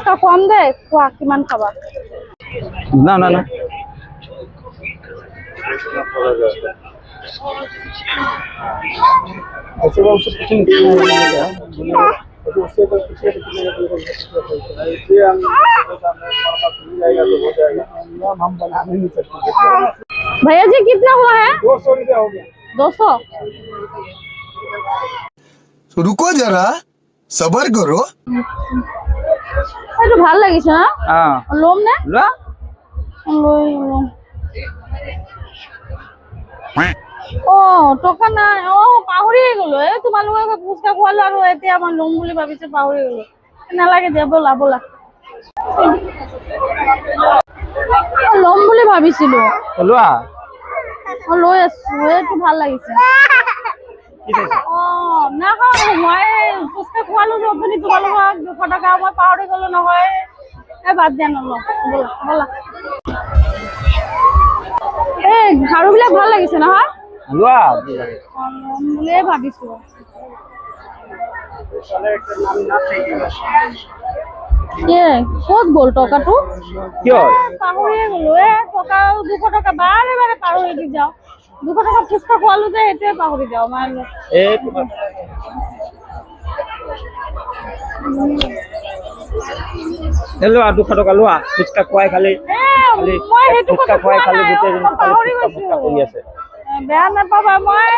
ফুচকা কম দে খোৱা কিমান খাবা না না না ऐसे वो उससे कुछ नहीं तो उससे तो कुछ इसलिए हम जाएगा तो हो जाएगा हम बना नहीं सकते भैया जी कितना हुआ है 200 रुपया हो गया 200 रुको जरा सबर करो এইটো ভাল লাগিছে না লম নে লোৱা লৈ লম ও টকা নাই ও পাহৰি গলো এ তোমালোকে ফুচকা খোৱালো আৰু এতিয়া মই লম বুলি ভাবিছো পাহৰি গলো নালাগে দিয়া বলা বলা লম বুলি ভাবিছিলো লোৱা লৈ আছো এইটো ভাল লাগিছে ও না মই ফুচকা খোৱালো যতনি তোমালোকক 200 টকা মই পাহৰি গলো নহয় এ বাদ দিয়া নলম বলা বলা এ ঘাৰুবিলাক ভাল লাগিছে নহয় লোৱা বুলিয়ে ভাবিছো ক'ত গ'ল টকাটো কিয় পাহৰিয়ে গলো এ টকা 200 টকা বাৰে বাৰে পাহৰি দি যাও 200 টকা ফুচকা খোৱালো যে সেইটোৱে পাহৰি যাও মানে এই লোৱা 200 টকা লোৱা ফুচকা খুৱাই খালি মই সেইটো ফুচকা খুৱাই খালি গোটেই দিন পাহৰি ফুচকা কৰি আছে বেয়া নাপাবা মই